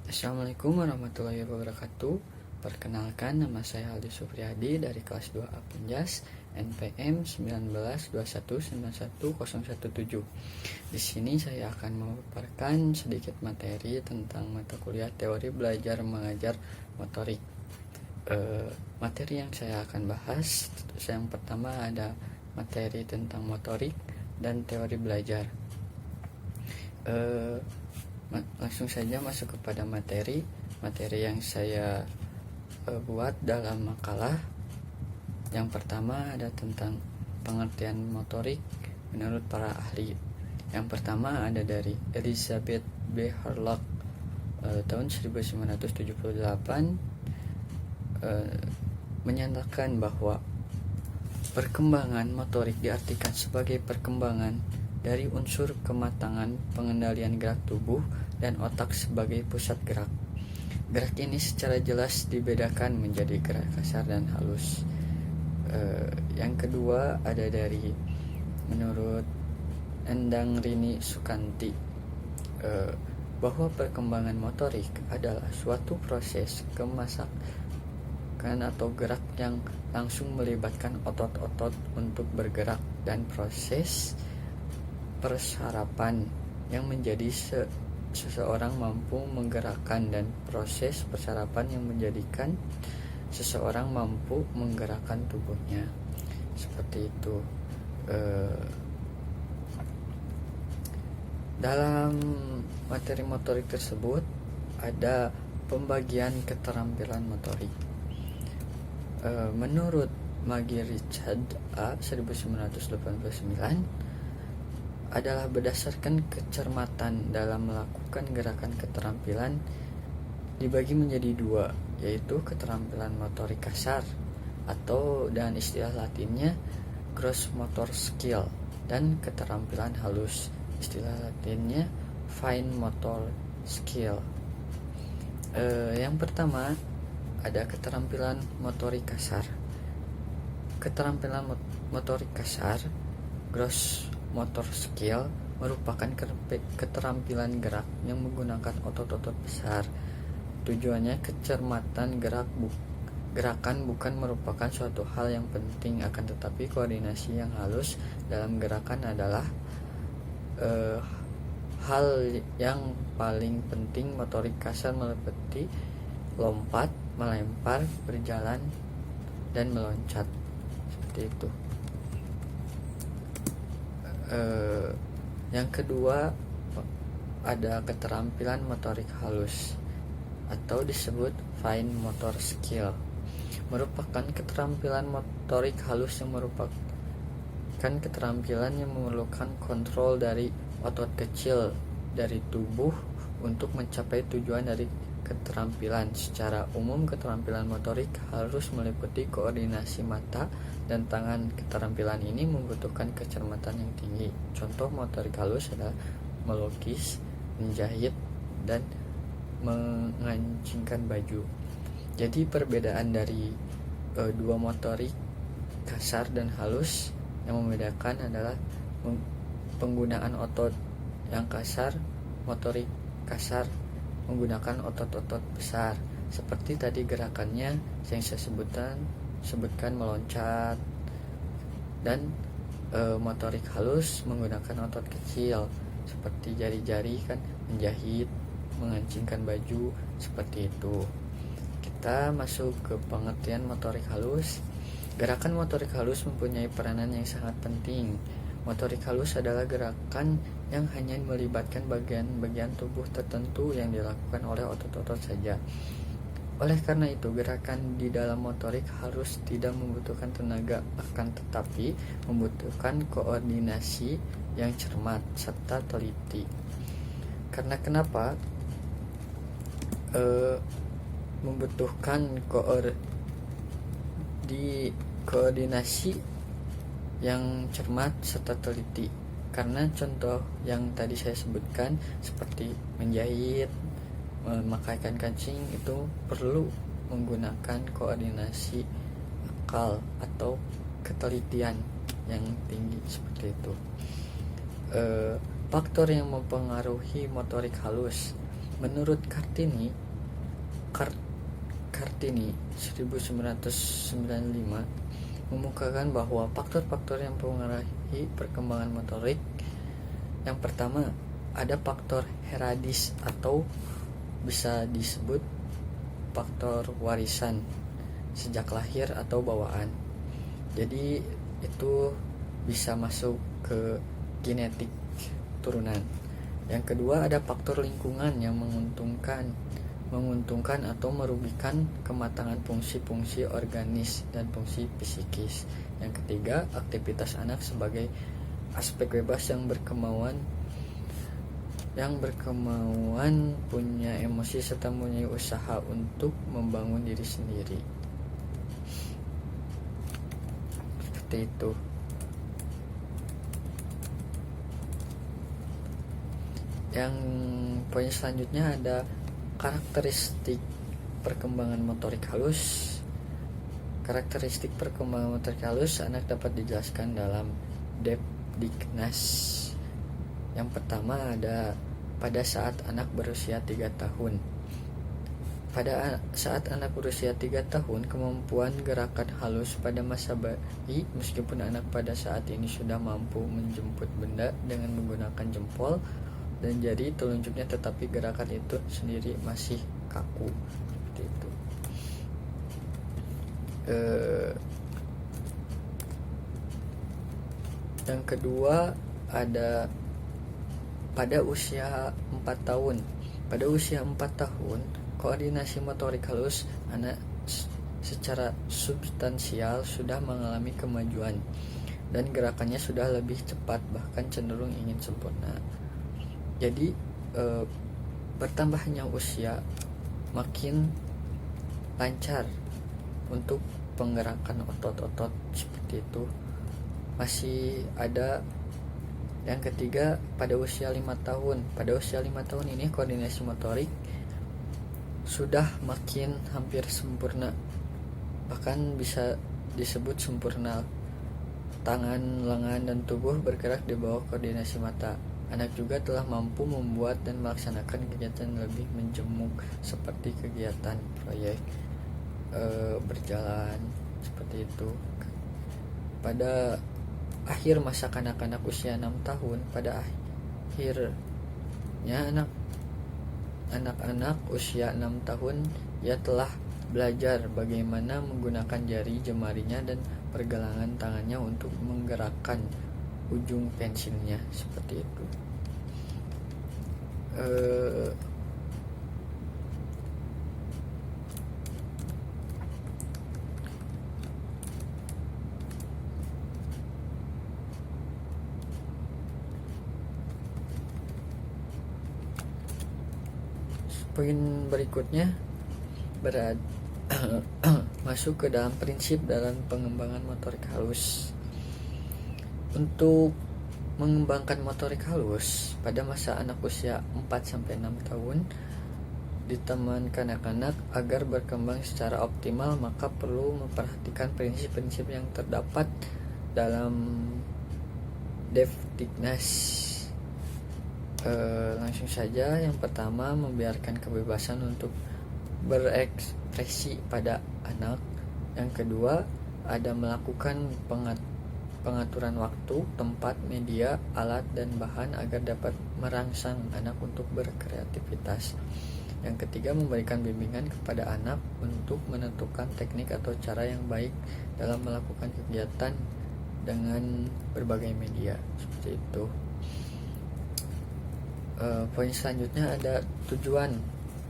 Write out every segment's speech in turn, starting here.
Assalamualaikum warahmatullahi wabarakatuh. Perkenalkan, nama saya Aldi Supriyadi dari kelas 2A Penjas, NPM 1921910117. Di sini saya akan memaparkan sedikit materi tentang mata kuliah teori belajar mengajar motorik. Materi yang saya akan bahas, yang pertama ada materi tentang motorik dan teori belajar. Langsung saja masuk kepada materi yang saya buat dalam makalah. Yang pertama ada tentang pengertian motorik menurut para ahli. Yang pertama ada dari Elizabeth B. Harlock tahun 1978 menyatakan bahwa perkembangan motorik diartikan sebagai perkembangan dari unsur kematangan pengendalian gerak tubuh dan otak sebagai pusat gerak. Gerak ini secara jelas dibedakan menjadi gerak kasar dan halus. Yang kedua ada dari menurut Endang Rini Sukanti bahwa perkembangan motorik adalah suatu proses kemasakan atau gerak yang langsung melibatkan otot-otot untuk bergerak dan proses persarapan yang menjadi seseorang mampu menggerakkan dan proses persarapan yang menjadikan seseorang mampu menggerakkan tubuhnya. Seperti itu. Dalam materi motorik tersebut ada pembagian keterampilan motorik. Menurut Maggie Richard A. 1989 adalah berdasarkan kecermatan dalam melakukan gerakan. Keterampilan dibagi menjadi dua, yaitu keterampilan motorik kasar atau dengan istilah latinnya gross motor skill, dan keterampilan halus, istilah latinnya fine motor skill. Yang pertama ada keterampilan motorik kasar. Keterampilan motorik kasar gross motor skill merupakan keterampilan gerak yang menggunakan otot-otot besar. Tujuannya kecermatan gerakan bukan merupakan suatu hal yang penting, akan tetapi koordinasi yang halus dalam gerakan adalah hal yang paling penting. Motorik kasar meliputi lompat, melempar, berjalan, dan meloncat. Seperti itu. Yang kedua ada keterampilan motorik halus atau disebut fine motor skill, merupakan keterampilan motorik halus yang merupakan keterampilan yang memerlukan kontrol dari otot kecil dari tubuh untuk mencapai tujuan dari keterampilan. Secara umum keterampilan motorik harus meliputi koordinasi mata dan tangan. Keterampilan ini membutuhkan kecermatan yang tinggi. Contoh motorik halus adalah melukis, menjahit, dan mengancingkan baju. Jadi perbedaan dari dua motorik kasar dan halus yang membedakan adalah penggunaan otot. Yang kasar, motorik kasar menggunakan otot-otot besar, seperti tadi gerakannya yang saya sebutkan meloncat, dan motorik halus menggunakan otot kecil seperti jari-jari kan, menjahit, mengancingkan baju, seperti itu. Kita masuk ke pengertian motorik halus. Gerakan motorik halus mempunyai peranan yang sangat penting. Motorik halus adalah gerakan yang hanya melibatkan bagian-bagian tubuh tertentu yang dilakukan oleh otot-otot saja. Oleh karena itu, gerakan di dalam motorik halus tidak membutuhkan tenaga, akan tetapi membutuhkan koordinasi yang cermat serta teliti. Karena kenapa membutuhkan koordinasi yang cermat serta teliti? Karena contoh yang tadi saya sebutkan seperti menjahit, memakaikan kancing itu perlu menggunakan koordinasi akal atau ketelitian yang tinggi, seperti itu. Faktor yang mempengaruhi motorik halus Menurut Kartini 1995 memukakan bahwa faktor-faktor yang mempengaruhi perkembangan motorik, yang pertama ada faktor heredis atau bisa disebut faktor warisan sejak lahir atau bawaan. Jadi itu bisa masuk ke genetik turunan. Yang kedua ada faktor lingkungan yang menguntungkan atau merugikan kematangan fungsi-fungsi organis dan fungsi psikis. Yang ketiga, aktivitas anak sebagai aspek bebas yang berkemauan punya emosi serta punya usaha untuk membangun diri sendiri. Seperti itu. Yang poin selanjutnya ada karakteristik perkembangan motorik halus. Karakteristik perkembangan motorik halus anak dapat dijelaskan dalam Depdiknas. Yang pertama ada pada saat anak berusia 3 tahun. Pada saat anak berusia 3 tahun, kemampuan gerakan halus pada masa bayi, meskipun anak pada saat ini sudah mampu menjemput benda dengan menggunakan jempol dan jari telunjuknya, tetapi gerakan itu sendiri masih kaku. Seperti itu. Yang kedua ada pada usia 4 tahun. Pada usia 4 tahun, koordinasi motorik halus anak secara substansial sudah mengalami kemajuan dan gerakannya sudah lebih cepat, bahkan cenderung ingin sempurna. Jadi bertambahnya usia makin lancar untuk penggerakan otot-otot seperti itu. Masih ada yang ketiga pada usia 5 tahun. Pada usia 5 tahun ini koordinasi motorik sudah makin hampir sempurna, bahkan bisa disebut sempurna. Tangan, lengan, dan tubuh bergerak di bawah koordinasi mata. Anak juga telah mampu membuat dan melaksanakan kegiatan lebih menjemuk seperti kegiatan proyek berjalan seperti itu. Pada akhir masa kanak-kanak usia 6 tahun, pada akhirnya anak-anak usia 6 tahun ia telah belajar bagaimana menggunakan jari jemarinya dan pergelangan tangannya untuk menggerakkan ujung pensilnya seperti itu. Poin berikutnya masuk ke dalam prinsip dalam pengembangan motorik halus. Untuk mengembangkan motorik halus pada masa anak usia 4-6 tahun, di taman kanak-kanak agar berkembang secara optimal, maka perlu memperhatikan prinsip-prinsip yang terdapat dalam Depdiknas. Langsung saja, yang pertama membiarkan kebebasan untuk berekspresi pada anak. Yang kedua ada melakukan pengaturan waktu, tempat, media, alat, dan bahan agar dapat merangsang anak untuk berkreativitas. Yang ketiga memberikan bimbingan kepada anak untuk menentukan teknik atau cara yang baik dalam melakukan kegiatan dengan berbagai media seperti itu. Poin selanjutnya ada tujuan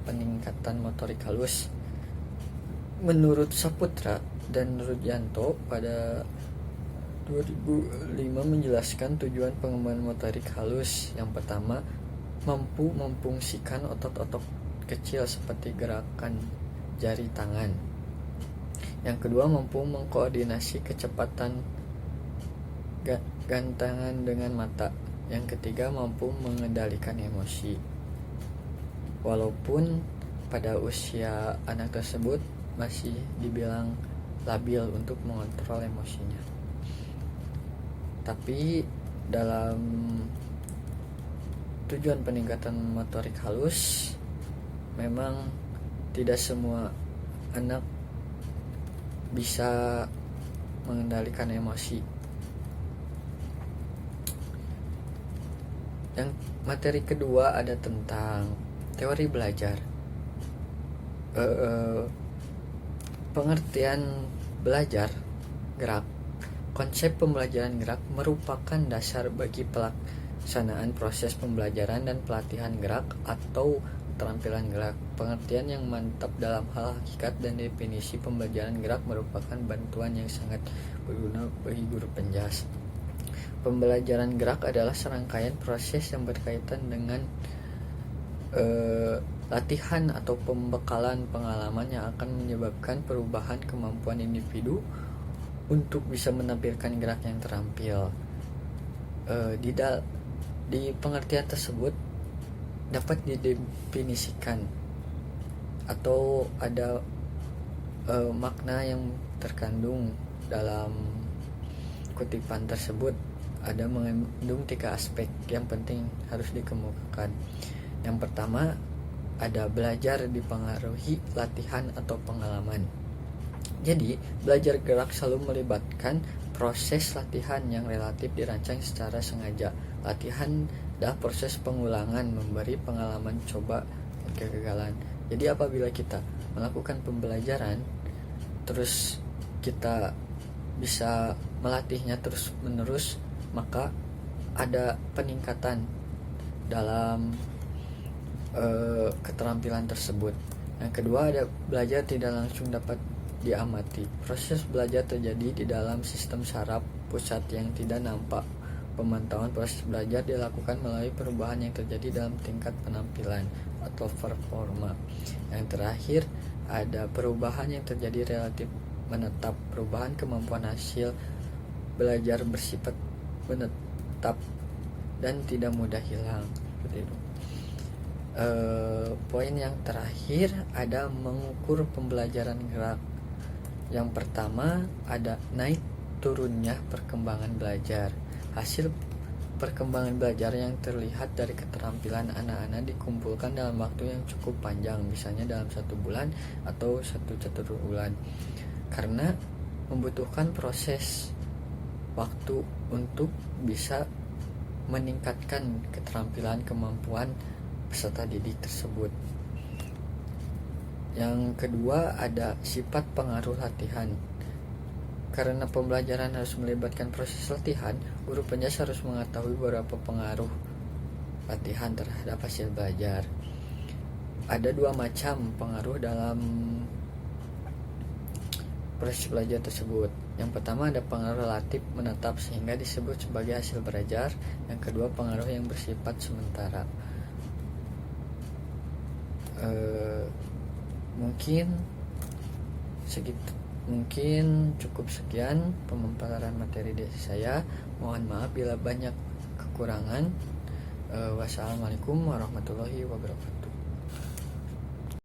peningkatan motorik halus. Menurut Saputra dan Rudyanto pada 2005 menjelaskan tujuan pengembangan motorik halus. Yang pertama, mampu memfungsikan otot-otot kecil seperti gerakan jari tangan. Yang kedua, mampu mengkoordinasi kecepatan gantangan dengan mata. Yang ketiga, mampu mengendalikan emosi. Walaupun pada usia anak tersebut masih dibilang labil untuk mengontrol emosinya, tapi dalam tujuan peningkatan motorik halus memang tidak semua anak bisa mengendalikan emosi. Yang materi kedua ada tentang teori belajar. Pengertian belajar gerak. Konsep pembelajaran gerak merupakan dasar bagi pelaksanaan proses pembelajaran dan pelatihan gerak atau keterampilan gerak. Pengertian yang mantap dalam hal hakikat dan definisi pembelajaran gerak merupakan bantuan yang sangat berguna bagi guru penjas. Pembelajaran gerak adalah serangkaian proses yang berkaitan dengan latihan atau pembekalan pengalaman yang akan menyebabkan perubahan kemampuan individu untuk bisa menampilkan gerak yang terampil. Di pengertian tersebut dapat didefinisikan atau ada makna yang terkandung dalam kutipan tersebut. Ada mengandung 3 aspek yang penting harus dikemukakan. Yang pertama, ada belajar dipengaruhi latihan atau pengalaman. Jadi, belajar gerak selalu melibatkan proses latihan yang relatif dirancang secara sengaja. Latihan adalah proses pengulangan, memberi pengalaman coba dan kegagalan. Jadi apabila kita melakukan pembelajaran, terus kita bisa melatihnya terus menerus, maka ada peningkatan dalam keterampilan tersebut. Yang kedua, ada belajar tidak langsung dapat diamati. Proses belajar terjadi di dalam sistem saraf pusat yang tidak nampak. Pemantauan proses belajar dilakukan melalui perubahan yang terjadi dalam tingkat penampilan atau performa. Yang terakhir, ada perubahan yang terjadi relatif menetap. Perubahan kemampuan hasil belajar bersifat menetap dan tidak mudah hilang. Seperti itu. Poin yang terakhir ada mengukur pembelajaran gerak. Yang pertama ada naik turunnya perkembangan belajar. Hasil perkembangan belajar yang terlihat dari keterampilan anak-anak dikumpulkan dalam waktu yang cukup panjang, misalnya dalam 1 bulan atau 1 bulan, karena membutuhkan proses waktu untuk bisa meningkatkan keterampilan kemampuan peserta didik tersebut. Yang kedua ada sifat pengaruh latihan. Karena pembelajaran harus melibatkan proses latihan, guru penjas harus mengetahui beberapa pengaruh latihan terhadap hasil belajar. Ada 2 macam pengaruh dalam proses belajar tersebut. Yang pertama ada pengaruh relatif menetap sehingga disebut sebagai hasil belajar. Yang kedua pengaruh yang bersifat sementara. Mungkin cukup sekian pemaparan materi dari saya. Mohon maaf bila banyak kekurangan. Wassalamualaikum warahmatullahi wabarakatuh.